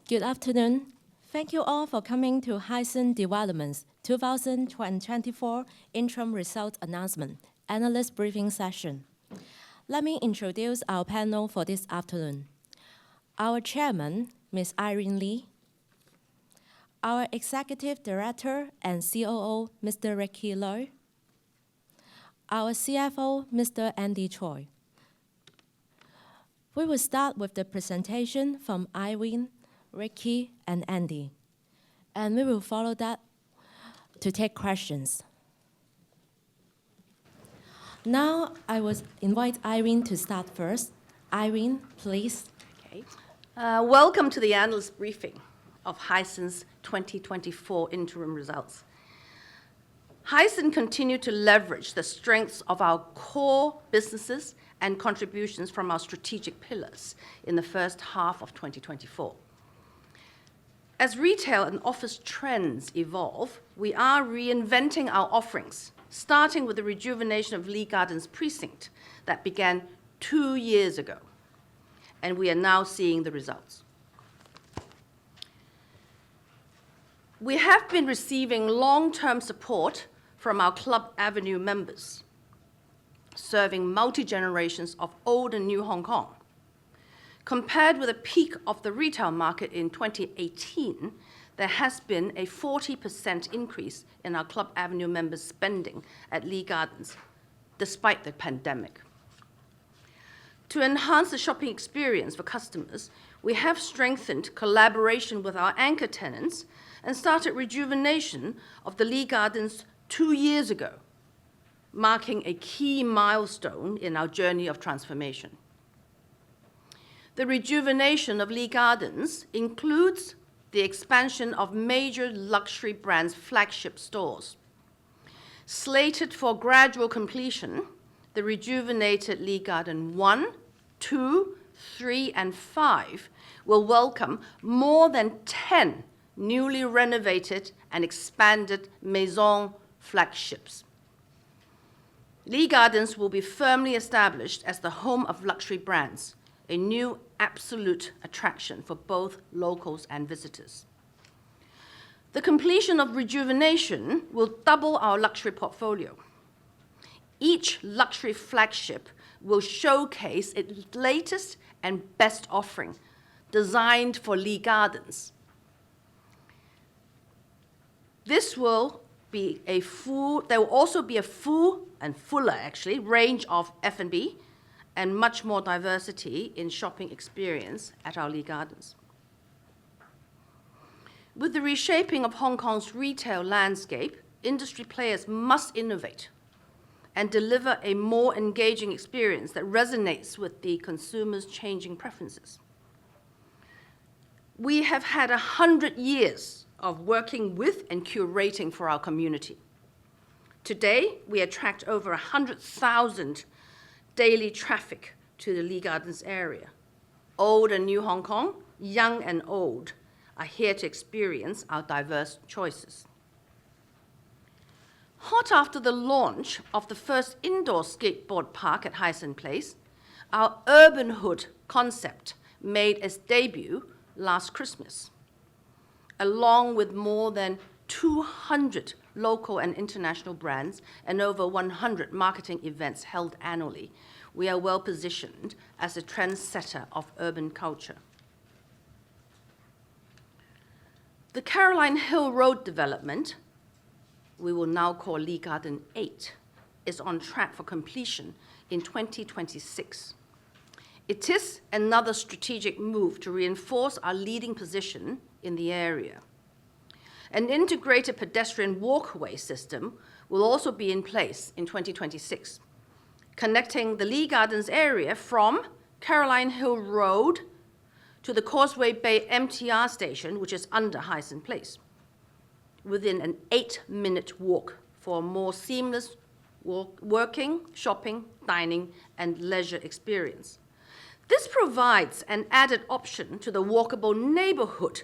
Good afternoon. Thank you all for coming to Hysan Development's 2024 Interim Results Announcement Analyst Briefing Session. Let me introduce our panel for this afternoon. Our Chairman, Ms. Irene Lee. Our Executive Director and COO, Mr. Ricky Loy. Our CFO, Mr. Andy Choi. We will start with the presentation from Irene, Ricky, and Andy, and we will follow that to take questions. Now, I will invite Irene to start first. Irene, please. Okay. Welcome to the Analyst Briefing of Hysan's 2024 interim results. Hysan continued to leverage the strengths of our core businesses and contributions from our strategic pillars in the first half of 2024. As retail and office trends evolve, we are reinventing our offerings, starting with the rejuvenation of Lee Gardens Precinct that began 2 years ago, and we are now seeing the results. We have been receiving long-term support from our Club Avenue members, serving multi-generations of old and new Hong Kong. Compared with the peak of the retail market in 2018, there has been a 40% increase in our Club Avenue members' spending at Lee Gardens, despite the pandemic. To enhance the shopping experience for customers, we have strengthened collaboration with our anchor tenants and started rejuvenation of the Lee Gardens 2 years ago, marking a key milestone in our journey of transformation. The rejuvenation of Lee Gardens includes the expansion of major luxury brands' flagship stores. Slated for gradual completion, the rejuvenated Lee Garden 1, 2, 3, and 5 will welcome more than 10 newly renovated and expanded Maison flagships. Lee Gardens will be firmly established as the home of luxury brands, a new absolute attraction for both locals and visitors. The completion of rejuvenation will double our luxury portfolio. Each luxury flagship will showcase its latest and best offering, designed for Lee Gardens. There will also be a full and fuller, range of F&B and much more diversity in shopping experience at our Lee Gardens. With the reshaping of Hong Kong's retail landscape, industry players must innovate and deliver a more engaging experience that resonates with the consumers' changing preferences. We have had 100 years of working with and curating for our community. Today, we attract over 100,000 daily traffic to the Lee Gardens area. Old and new Hong Kong, young and old, are here to experience our diverse choices. Hot after the launch of the first indoor skateboard park at Hysan Place, our urbanhood concept made its debut last Christmas. Along with more than 200 local and international brands and over 100 marketing events held annually, we are well positioned as a trendsetter of urban culture. The Caroline Hill Road development, we will now call Lee Garden 8, is on track for completion in 2026. It is another strategic move to reinforce our leading position in the area. An integrated pedestrian walkway system will also be in place in 2026, connecting the Lee Gardens area from Caroline Hill Road to the Causeway Bay MTR station, which is under Hysan Place, within an 8-minute walk for a more seamless working, shopping, dining, and leisure experience. This provides an added option to the walkable neighborhood,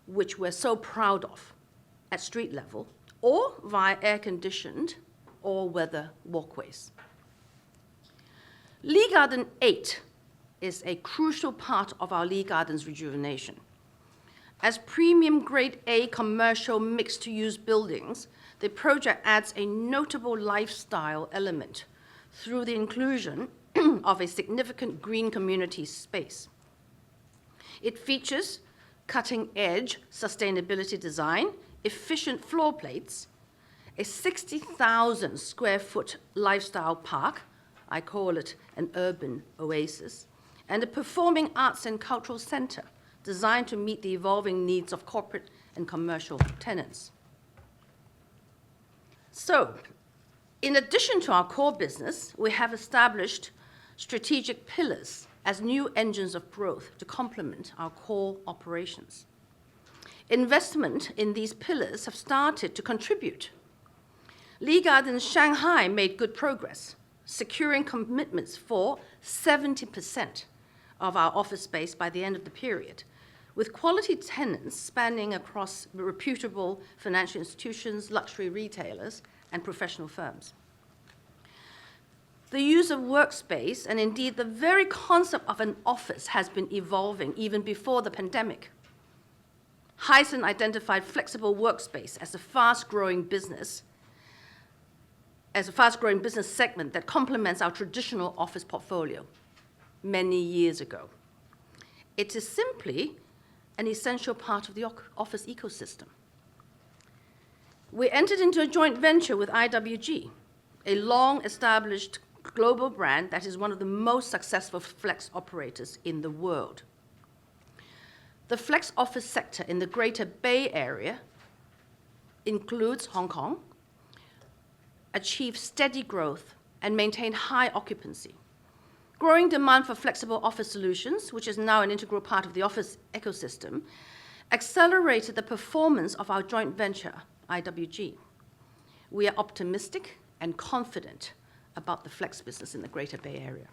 which we're so proud of, at street level, or via air-conditioned all-weather walkways. Lee Garden 8 is a crucial part of our Lee Gardens rejuvenation. As premium grade A commercial mixed-use buildings, the project adds a notable lifestyle element through the inclusion of a significant green community space. It features cutting-edge sustainability design, efficient floor plates, a 60,000 square foot lifestyle park, I call it an urban oasis, and a performing arts and cultural center designed to meet the evolving needs of corporate and commercial tenants. So, in addition to our core business, we have established strategic pillars as new engines of growth to complement our core operations. Investment in these pillars have started to contribute. Lee Gardens Shanghai made good progress, securing commitments for 70% of our office space by the end of the period, with quality tenants spanning across reputable financial institutions, luxury retailers, and professional firms. The use of workspace, and indeed the very concept of an office, has been evolving even before the pandemic. Hysan identified flexible workspace as a fast-growing business segment that complements our traditional office portfolio many years ago. It is simply an essential part of the office ecosystem. We entered into a joint venture with IWG, a long-established global brand that is one of the most successful flex operators in the world. The flex office sector in the Greater Bay Area includes Hong Kong, achieved steady growth and maintained high occupancy. Growing demand for flexible office solutions, which is now an integral part of the office ecosystem, accelerated the performance of our joint venture, IWG. We are optimistic and confident about the flex business in the Greater Bay Area.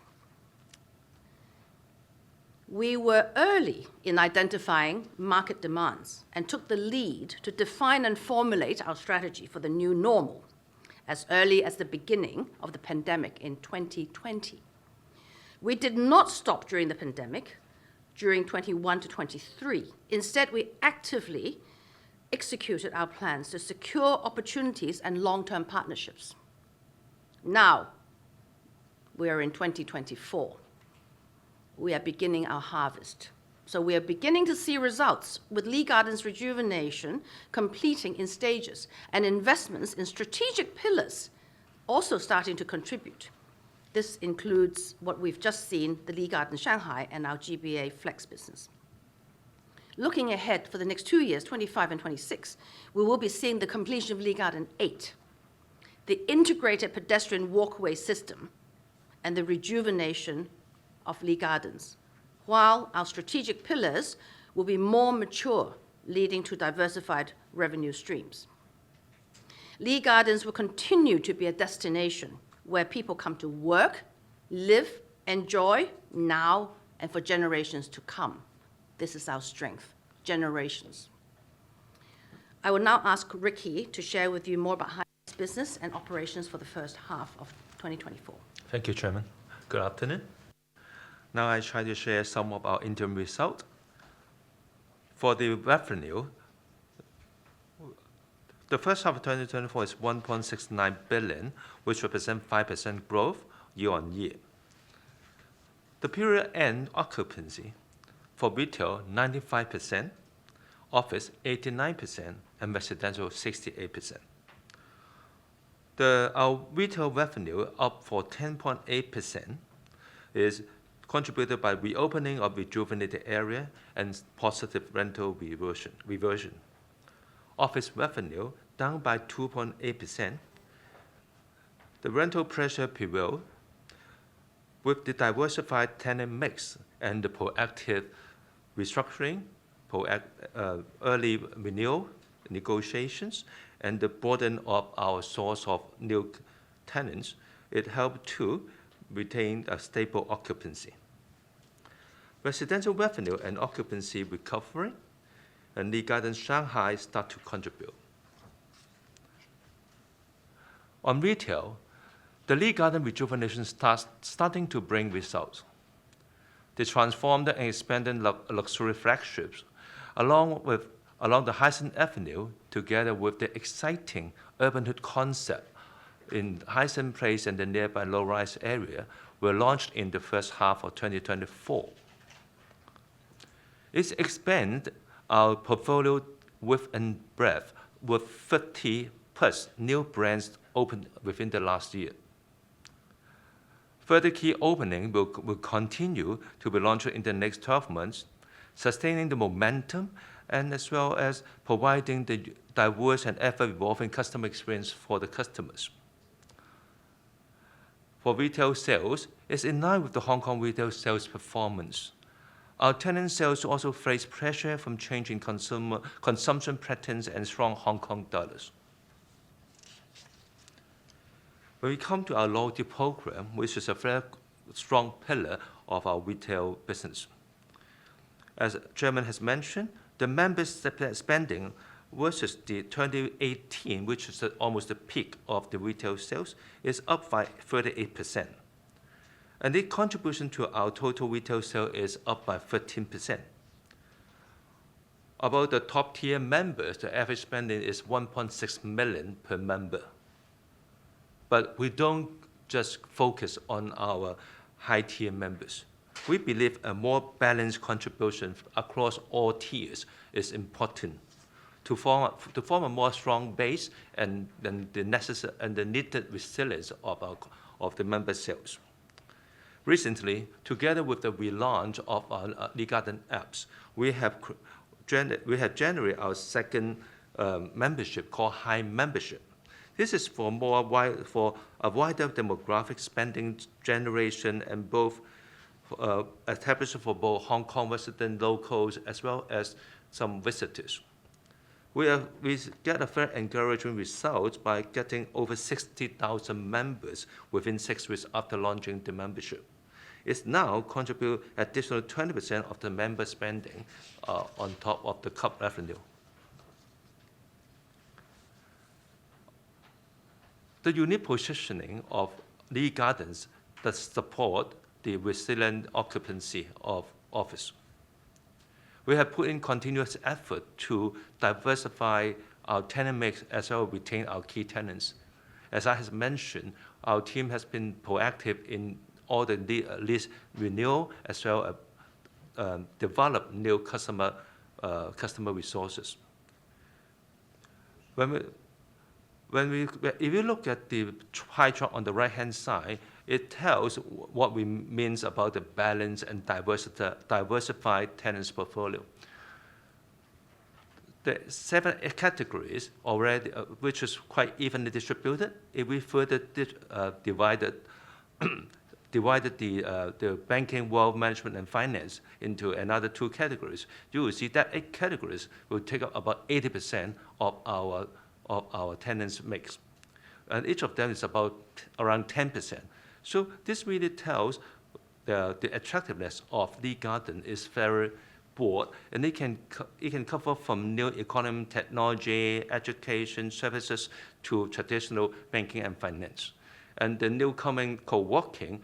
We were early in identifying market demands and took the lead to define and formulate our strategy for the new normal as early as the beginning of the pandemic in 2020. We did not stop during the pandemic, during 21 to 23. Instead, we actively executed our plans to secure opportunities and long-term partnerships. Now, we are in 2024. We are beginning our harvest. So we are beginning to see results with Lee Gardens rejuvenation completing in stages and investments in strategic pillars also starting to contribute. This includes what we've just seen, the Lee Gardens Shanghai and our GBA Flex business. Looking ahead for the next 2 years, 25 and 26, we will be seeing the completion of Lee Garden 8, the integrated pedestrian walkway system, and the rejuvenation of Lee Gardens, while our strategic pillars will be more mature, leading to diversified revenue streams. Lee Gardens will continue to be a destination where people come to work, live, enjoy now and for generations to come. This is our strength, generations. I will now ask Ricky to share with you more about Hysan's business and operations for the first half of 2024. Thank you, Chairman. Good afternoon. Now I try to share some of our interim results. For the revenue, the first half of 2024 is 1.69 billion, which represents 5% growth year on year. The period end occupancy for retail 95%, office 89%, and residential 68%. Our retail revenue up for 10.8% is contributed by reopening of rejuvenated area and positive rental reversion. Office revenue down by 2.8%. The rental pressure prevailed with the diversified tenant mix and the proactive restructuring, early renewal negotiations, and the broadening of our source of new tenants. It helped to retain a stable occupancy. Residential revenue and occupancy recovery, and Lee Gardens Shanghai start to contribute. On retail, the Lee Garden rejuvenation starting to bring results. The transformed and expanded luxury flagships Along the Hysan Avenue, together with the exciting urbanhood concept in Hysan Place and the nearby low-rise area, were launched in the first half of 2024. It's expanded our portfolio width and breadth with 50+ new brands opened within the last year. Further key opening will continue to be launched in the next 12 months, sustaining the momentum and as well as providing the diverse and ever-evolving customer experience for the customers. For retail sales, it's in line with the Hong Kong retail sales performance. Our tenant sales also face pressure from changing consumption patterns and strong Hong Kong dollars. When we come to our loyalty program, which is a very strong pillar of our retail business. As Chairman has mentioned, the members' spending versus the 2018, which is almost the peak of the retail sales, is up by 38%. And the contribution to our total retail sale is up by 13%. About the top-tier members, the average spending is 1.6 million per member. But we don't just focus on our high-tier members. We believe a more balanced contribution across all tiers is important to form a more strong base and the necessary and the needed resilience of the member sales. Recently, together with the relaunch of our Lee Garden apps, we have generated our second membership called High Membership. This is for a wider demographic spending generation and both established for both Hong Kong resident locals as well as some visitors. We get a very encouraging result by getting over 60,000 members within 6 weeks after launching the membership. It now contributes additional 20% of the member spending on top of the club revenue. The unique positioning of Lee Gardens does support the resilient occupancy of office. We have put in continuous effort to diversify our tenant mix as well as retain our key tenants. As I have mentioned, our team has been proactive in all the lease renewal as well as develop new customer resources. If you look at the pie chart on the right-hand side, it tells what we means about the balance and diversified tenants portfolio. The 7 categories already, which is quite evenly distributed. If we further divided the banking, wealth management, and finance into another 2 categories, you will see that 8 categories will take up about 80% of our tenants mix. And each of them is about around 10%. So this really tells the attractiveness of Lee Garden is very broad, and it can cover from new economy, technology, education, services to traditional banking and finance. And the new coming co-working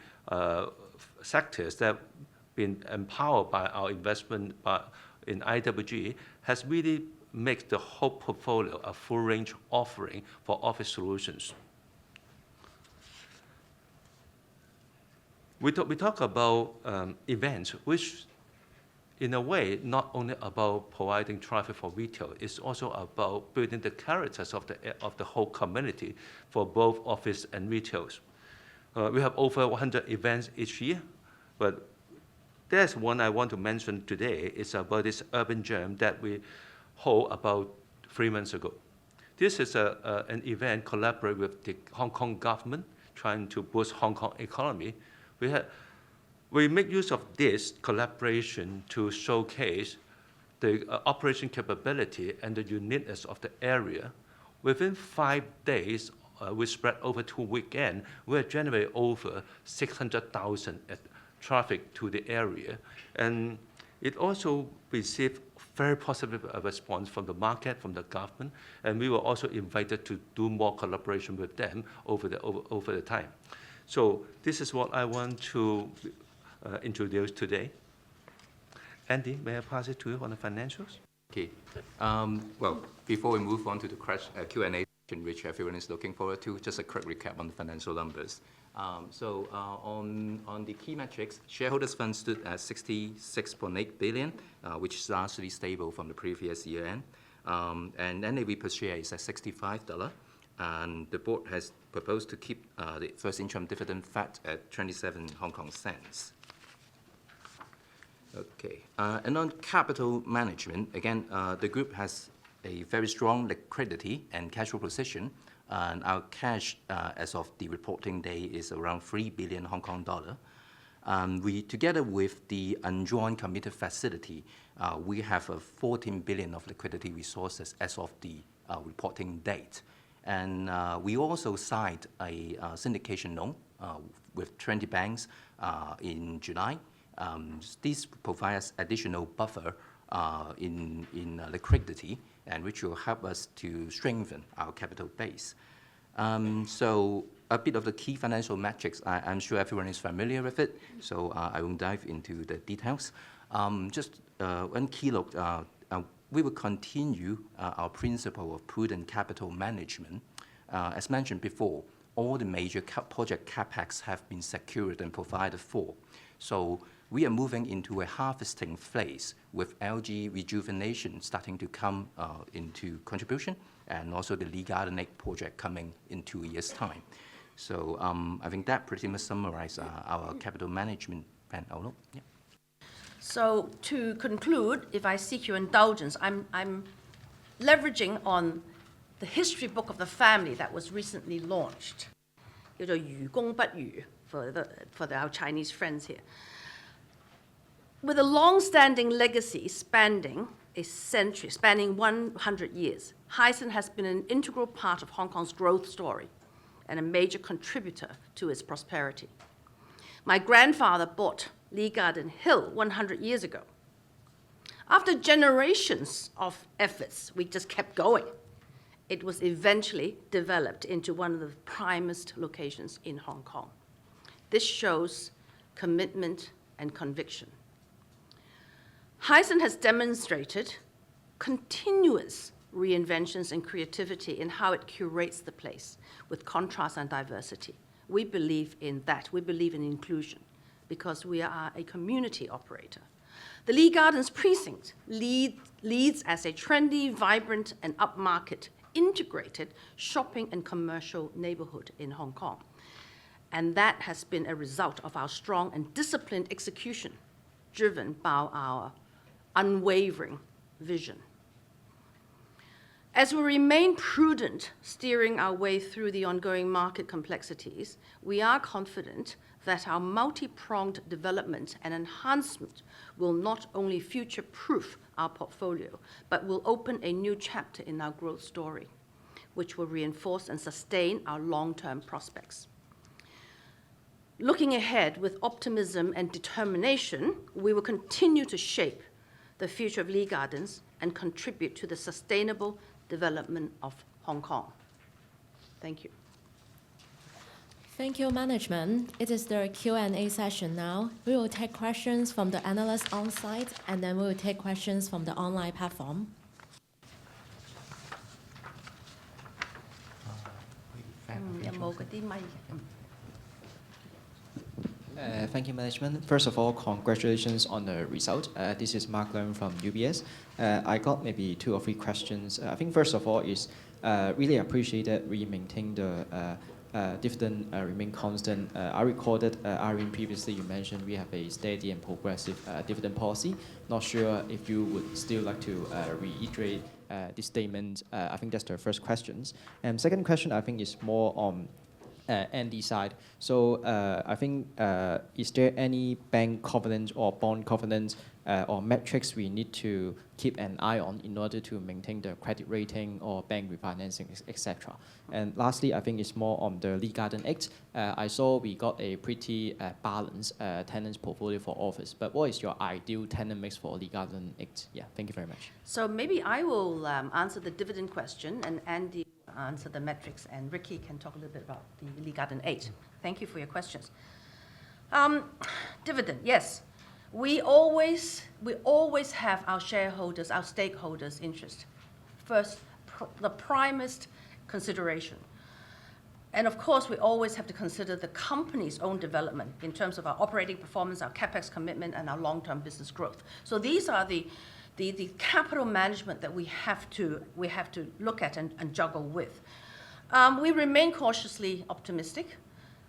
sectors that have been empowered by our investment in IWG has really made the whole portfolio a full range offering for office solutions. We talk about events, which in a way, not only about providing traffic for retail, it's also about building the characters of the whole community for both office and retails. We have over 100 events each year, but there's one I want to mention today. It's about this urban jam that we hold about 3 months ago. This is an event collaborated with the Hong Kong government, trying to boost Hong Kong economy. We make use of this collaboration to showcase the operation capability and the uniqueness of the area. Within 5 days, we spread over 2 weekends, we have generated over 600,000 traffic to the area. And it also received very positive response from the market, from the government, and we were also invited to do more collaboration with them over the time. So this is what I want to introduce today. Andy, may I pass it to you on the financials? Okay. Well, before we move on to the Q&A session, which everyone is looking forward to, just a quick recap on the financial numbers. On the key metrics, shareholders' funds stood at 66.8 billion, which is largely stable from the previous year end. And NAV per share is at $65, and the board has proposed to keep the first interim dividend flat at 27 Hong Kong cents. Okay, and on capital management, again, the group has a very strong liquidity and cash flow position, and our cash as of the reporting day is around 3 billion Hong Kong dollar. We, together with the undrawn committed facility, we have 14 billion of liquidity resources as of the reporting date. And we also signed a syndication loan with 20 banks in July. This provides additional buffer in liquidity, and which will help us to strengthen our capital base. So a bit of the key financial metrics, I'm sure everyone is familiar with it, so I won't dive into the details. Just one key look, we will continue our principle of prudent capital management. As mentioned before, all the major project CapEx have been secured and provided for. So we are moving into a harvesting phase with LG rejuvenation starting to come into contribution, and also the Lee Garden 8 project coming in 2 years' time. So I think that pretty much summarizes our capital management plan outlook. Yeah. So to conclude, if I seek your indulgence, I'm leveraging on the history book of the family that was recently launched. 叫做愚公不愚 for our Chinese friends here. With a long-standing legacy spanning a century, spanning 100 years, Hysan has been an integral part of Hong Kong's growth story and a major contributor to its prosperity. My grandfather bought Lee Garden Hill 100 years ago. After generations of efforts, we just kept going. It was eventually developed into one of the primest locations in Hong Kong. This shows commitment and conviction. Hysan has demonstrated continuous reinventions and creativity in how it curates the place with contrast and diversity. We believe in that. We believe in inclusion because we are a community operator. The Lee Gardens precinct leads as a trendy, vibrant, and upmarket integrated shopping and commercial neighborhood in Hong Kong. And that has been a result of our strong and disciplined execution, driven by our unwavering vision. As we remain prudent, steering our way through the ongoing market complexities, we are confident that our multi-pronged development and enhancement will not only future-proof our portfolio, but will open a new chapter in our growth story, which will reinforce and sustain our long-term prospects. Looking ahead with optimism and determination, we will continue to shape the future of Lee Gardens and contribute to the sustainable development of Hong Kong. Thank you. Thank you, management. It is the Q&A session now. We will take questions from the analysts on site, and then we will take questions from the online platform. Thank you, management. First of all, congratulations on the result. This is Mark Leung from UBS. I got maybe 2 or 3 questions. I think first of all is really appreciate that we maintain the dividend remain constant. I recorded, Irene, previously you mentioned we have a steady and progressive dividend policy. Not sure if you would still like to reiterate this statement. I think that's the first questions. And second question, I think is more on Andy side. So I think, is there any bank covenant or bond covenant or metrics we need to keep an eye on in order to maintain the credit rating or bank refinancing, etc.? And lastly, I think it's more on the Lee Garden 8. I saw we got a pretty balanced tenants portfolio for office, but what is your ideal tenant mix for Lee Garden 8? Yeah, thank you very much. So maybe I will answer the dividend question, and Andy answer the metrics, and Ricky can talk a little bit about the Lee Garden 8. Thank you for your questions. Dividend, yes. we always have our shareholders, our stakeholders' interest first, the primest consideration. And of course, we always have to consider the company's own development in terms of our operating performance, our CapEx commitment, and our long-term business growth. So these are the capital management that we have to look at and juggle with. We remain cautiously optimistic.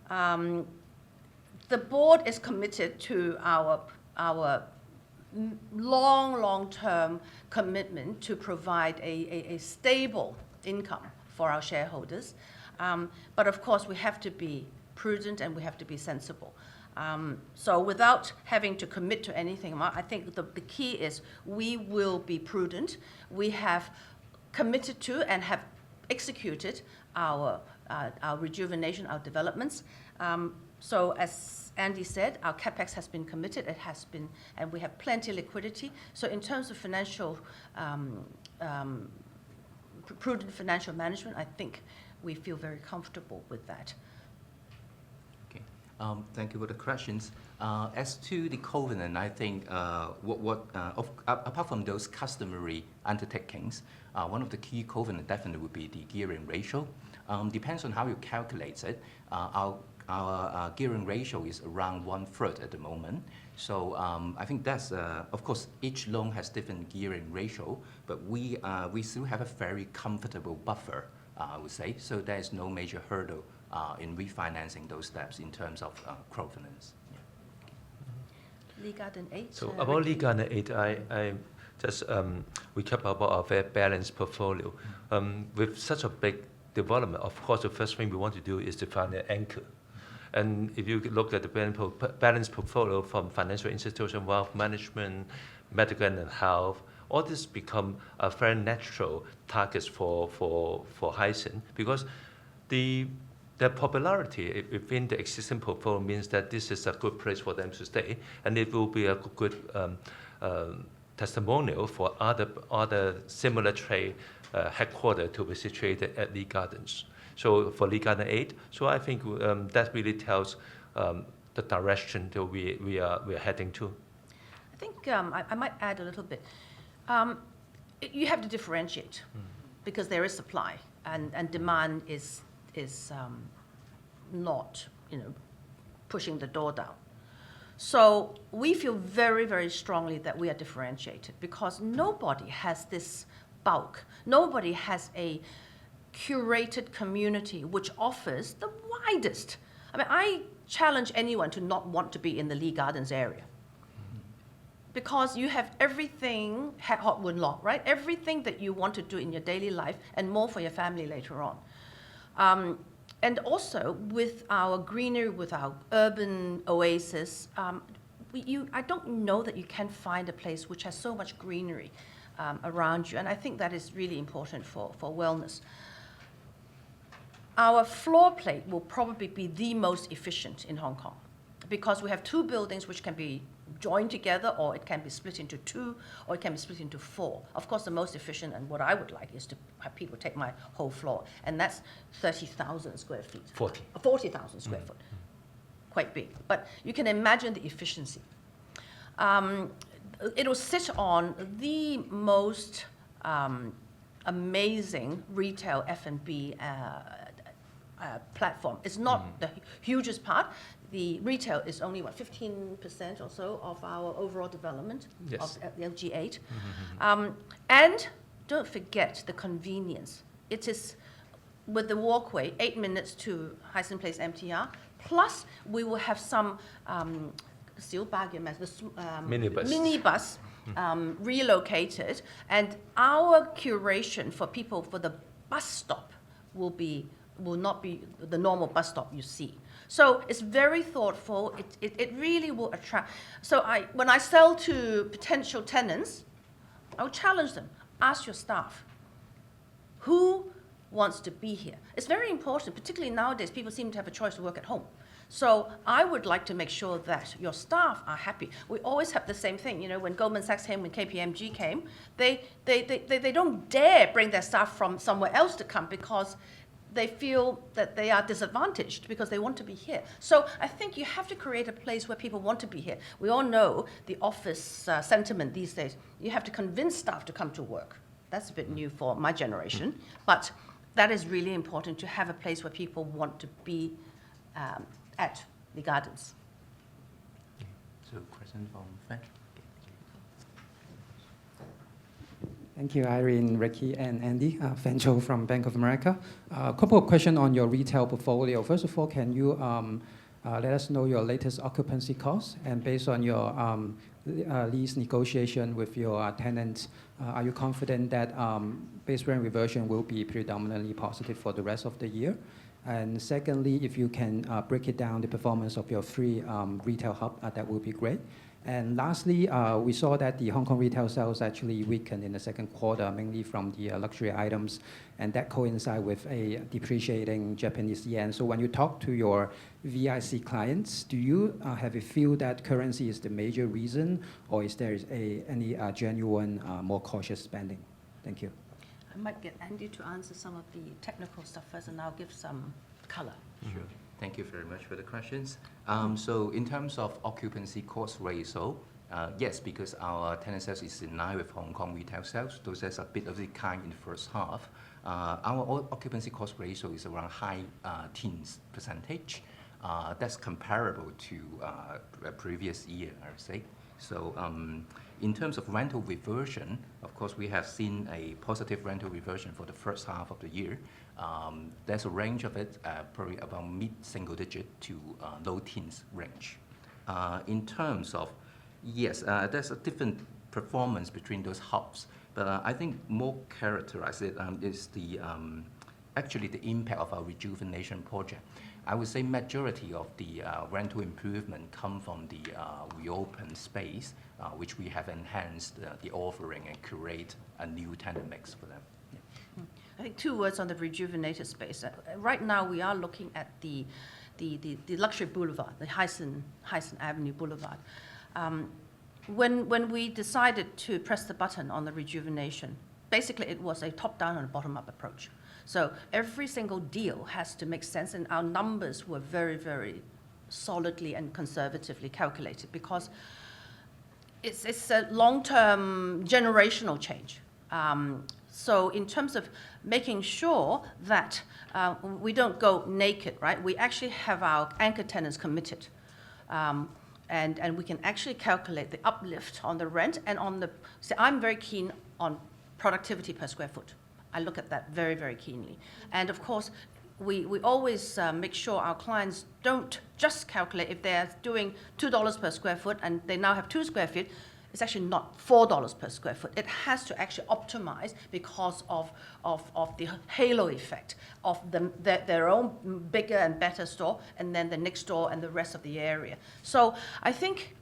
The board is committed to our long-term commitment to provide a stable income for our shareholders. But of course, we have to be prudent and we have to be sensible. So without having to commit to anything, I think the key is we will be prudent. We have committed to and have executed our rejuvenation, our developments. So as Andy said, our CapEx has been committed, it has been, and we have plenty of liquidity. So in terms of financial, prudent financial management, I think we feel very comfortable with that. Okay, thank you for the questions. As to the covenant, I think apart from those customary undertakings, one of the key covenant definitely would be the gearing ratio. Depends on how you calculate it. Our gearing ratio is around 1/3 at the moment. So I think that's, of course, each loan has different gearing ratio, but we still have a very comfortable buffer, I would say. So there's no major hurdle in refinancing those debts in terms of covenants. Yeah. Lee Garden 8. So about Lee Garden 8, I just recap about our very balanced portfolio. With such a big development, of course, the first thing we want to do is to find an anchor. And if you look at the balanced portfolio from financial institution, wealth management, medical and health, all this become a very natural targets for Hysan, because the popularity within the existing portfolio means that this is a good place for them to stay, and it will be a good testimonial for other similar trade headquarters to be situated at Lee Gardens. So for Lee Garden 8, so I think that really tells the direction that we are heading to. I think I might add a little bit. You have to differentiate because there is supply and demand is not pushing the door down. So we feel very, very strongly that we are differentiated because nobody has this bulk. Nobody has a curated community which offers the widest. I mean, I challenge anyone to not want to be in the Lee Gardens area. Because you have everything, Hot Wood Lot, right? Everything that you want to do in your daily life and more for your family later on. And also with our greenery, with our urban oasis, I don't know that you can find a place which has so much greenery around you. And I think that is really important for wellness. Our floor plate will probably be the most efficient in Hong Kong because we have two buildings which can be joined together, or it can be split into two, or it can be split into four. Of course, the most efficient and what I would like is to have people take my whole floor, and that's 30,000 square feet. 40,000 square foot. Quite big. But you can imagine the efficiency. It will sit on the most amazing retail F&B platform. It's not the hugest part. The retail is only, 15% or so of our overall development of the LG8. And don't forget the convenience. It is, with the walkway, 8 minutes to Hysan Place MTR, plus we will have some minibus relocated, and our curation for people for the bus stop will not be the normal bus stop you see. So it's very thoughtful. It really will attract. So when I sell to potential tenants, I will challenge them. Ask your staff, who wants to be here? It's very important, particularly nowadays, people seem to have a choice to work at home. So I would like to make sure that your staff are happy. We always have the same thing. When Goldman Sachs came, when KPMG came, they don't dare bring their staff from somewhere else to come because they feel that they are disadvantaged because they want to be here. So I think you have to create a place where people want to be here. We all know the office sentiment these days. You have to convince staff to come to work. That's a bit new for my generation, but that is really important, to have a place where people want to be at the gardens. So, question from Fan. Thank you, Irene, Ricky, and Andy. Fan Cho from Bank of America. A couple of questions on your retail portfolio. First of all, can you let us know your latest occupancy costs? And based on your lease negotiation with your tenants, are you confident that base rent reversion will be predominantly positive for the rest of the year? And secondly, if you can break it down, the performance of your three retail hub, that would be great. And lastly, we saw that the Hong Kong retail sales actually weakened in the second quarter, mainly from the luxury items, and that coincide with a depreciating Japanese yen. So when you talk to your VIC clients, do you have a feel that currency is the major reason, or is there any genuine, more cautious spending? Thank you. I might get Andy to answer some of the technical stuff first, and I'll give some color. Sure. Thank you very much for the questions. So in terms of occupancy cost ratio, yes, because our tenant sales is in line with Hong Kong retail sales, though there's a bit of decline in the first half. Our occupancy cost ratio is around high teens percentage. That's comparable to a previous year, I would say. So in terms of rental reversion, of course, we have seen a positive rental reversion for the first half of the year. There's a range of it, probably about mid-single digit to low teens range. In terms of, yes, there's a different performance between those hubs, but I think more characterized is the actually the impact of our rejuvenation project. I would say majority of the rental improvement come from the reopened space, which we have enhanced the offering and curate a new tenant mix for them. Yeah. I think 2 words on the rejuvenated space. Right now, we are looking at the luxury boulevard, the Hysan Avenue Boulevard. When we decided to press the button on the rejuvenation, basically it was a top-down and a bottom-up approach. So every single deal has to make sense, and our numbers were very, very solidly and conservatively calculated, because it's a long-term generational change. So in terms of making sure that we don't go naked, right? We actually have our anchor tenants committed. And we can actually calculate the uplift on the rent and on the... So I'm very keen on productivity per square foot. I look at that very, very keenly. And of course, we always make sure our clients don't just calculate if they're doing $2 per square foot and they now have 2 square feet. It's actually not $4 per square foot. It has to actually optimize because of the halo effect of their own bigger and better store, and then the next door and the rest of the area. So I think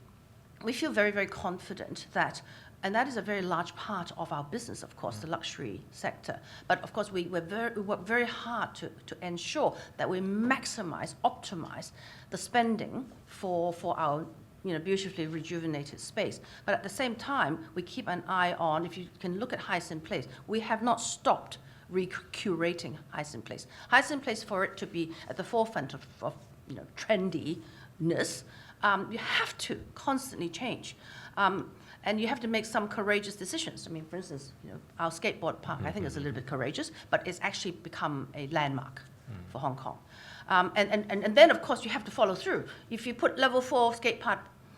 we feel very, very confident that, and that is a very large part of our business, of course, the luxury sector. But of course, we work very hard to ensure that we maximize, optimize the spending for our beautifully rejuvenated space. But at the same time, we keep an eye on, if you can look at Hysan Place, we have not stopped recurating Hysan Place. Hysan Place, for it to be at the forefront of trendiness, you have to constantly change. And you have to make some courageous decisions. I mean, for instance, our skateboard park, I think is a little bit courageous, but it's actually become a landmark for Hong Kong. And then, of course, you have to follow through. If you put level 4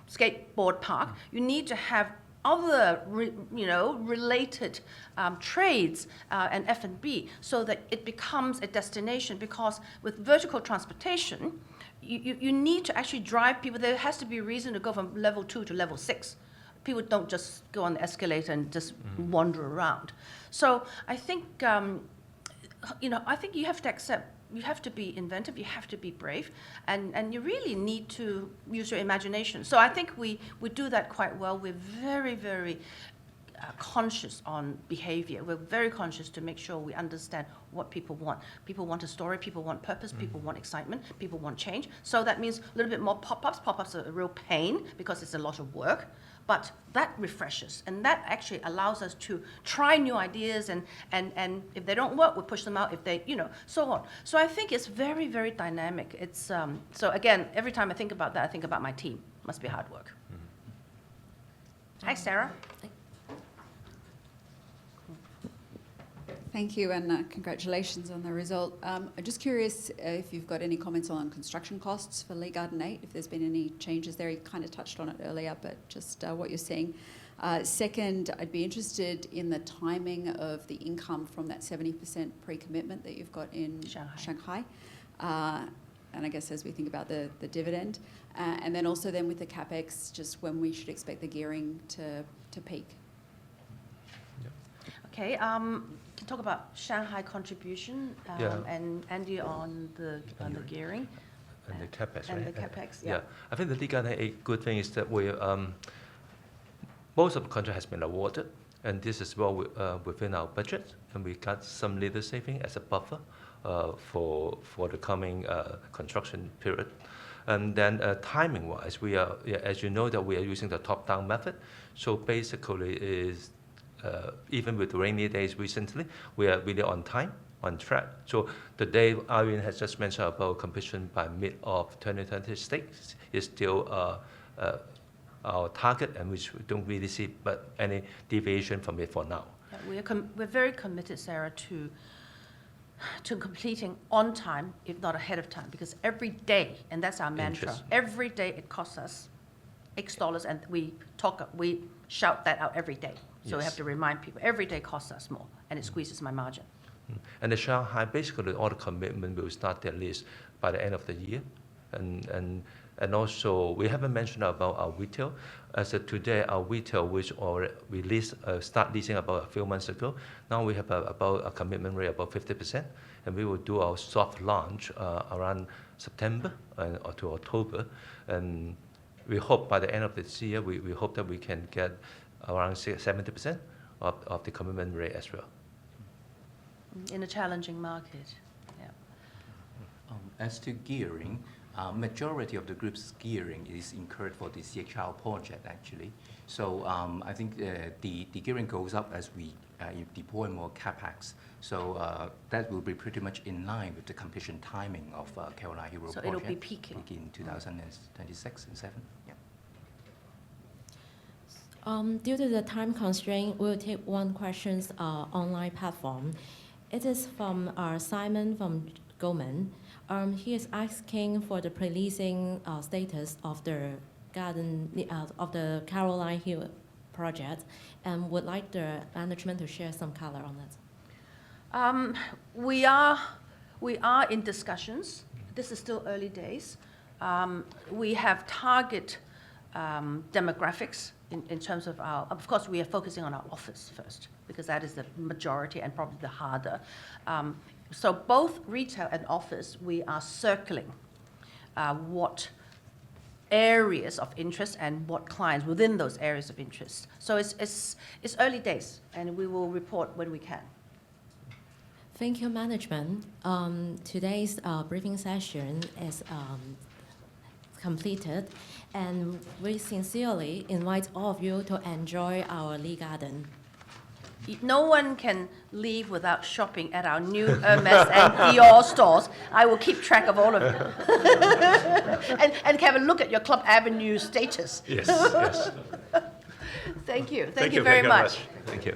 skateboard park, you need to have other, related trades and F&B, so that it becomes a destination. Because with vertical transportation, you need to actually drive people. There has to be a reason to go from level 2 to level 6. People don't just go on the escalator and just wander around. So I think, I think you have to accept. You have to be inventive, you have to be brave, and you really need to use your imagination. So I think we do that quite well. We're very, very conscious on behavior. We're very conscious to make sure we understand what people want. People want a story, people want purpose, people want excitement, people want change. So that means a little bit more pop-ups. Pop-ups are a real pain because it's a lot of work. but that refreshes, and that actually allows us to try new ideas, and if they don't work, we push them out, if they, so on. So I think it's very, very dynamic. It's, so again, every time I think about that, I think about my team. Must be hard work. Hi, Sarah. Thank you, and congratulations on the result. I'm just curious if you've got any comments on construction costs for Lee Garden 8, if there's been any changes there. You kind of touched on it earlier, but just what you're seeing. Second, I'd be interested in the timing of the income from that 70% pre-commitment that you've got in Shanghai. And I guess as we think about the dividend. And then also then with the CapEx, just when we should expect the gearing to peak. Okay, can talk about Shanghai contribution, and Andy on the gearing. And the CapEx, and right? the CapEx, yeah. I think the Lee Garden, a good thing is that we, most of the contract has been awarded, and this is well within our budget, and we got some little saving as a buffer for the coming construction period. And then timing-wise, we are, as you know, that we are using the top-down method. So basically, is even with rainy days recently, we are really on time, on track. So the day Irene has just mentioned about completion by mid of 2026 is still our target, and which we don't really see but any deviation from it for now. Yeah, we're very committed, Sarah, to completing on time, if not ahead of time, because every day, and that's our mantra, every day it costs us X dollars, and we shout that out every day. So we have to remind people, every day costs us more, and it squeezes my margin. And the Shanghai, basically all the commitment will start at least by the end of the year. And also, we haven't mentioned about our retail. As of today, our retail, which we start leasing about a few months ago, now we have about a commitment rate about 50%, and we will do our soft launch around September or to October. And we hope by the end of this year, we hope that we can get around 70% of the commitment rate as well. In a challenging market, yeah. As to gearing, majority of the group's gearing is incurred for the CHR project, actually. So I think the gearing goes up as we deploy more CapEx. So that will be pretty much in line with the completion timing of Caroline Hero project. So it'll be peaking. Peak in 2026 and 7. Yeah. Due to the time constraint, we'll take one question online platform. It is from Simon from Goldman. He is asking for the pre-leasing status of the Caroline Hill project, and would like the management to share some color on that. We are in discussions. This is still early days. We have target demographics in terms of of course, we are focusing on our office first, because that is the majority and probably the harder. So both retail and office, we are circling what areas of interest and what clients within those areas of interest. So it's early days, and we will report when we can. Thank you, management. Today's briefing session is completed, and we sincerely invite all of you to enjoy our Lee Garden. No one can leave without shopping at our new Hermes and Dior stores. I will keep track of all of them. and have a look at your Club Avenue status. Yes, yes. Thank you. Thank you very much. Thank you.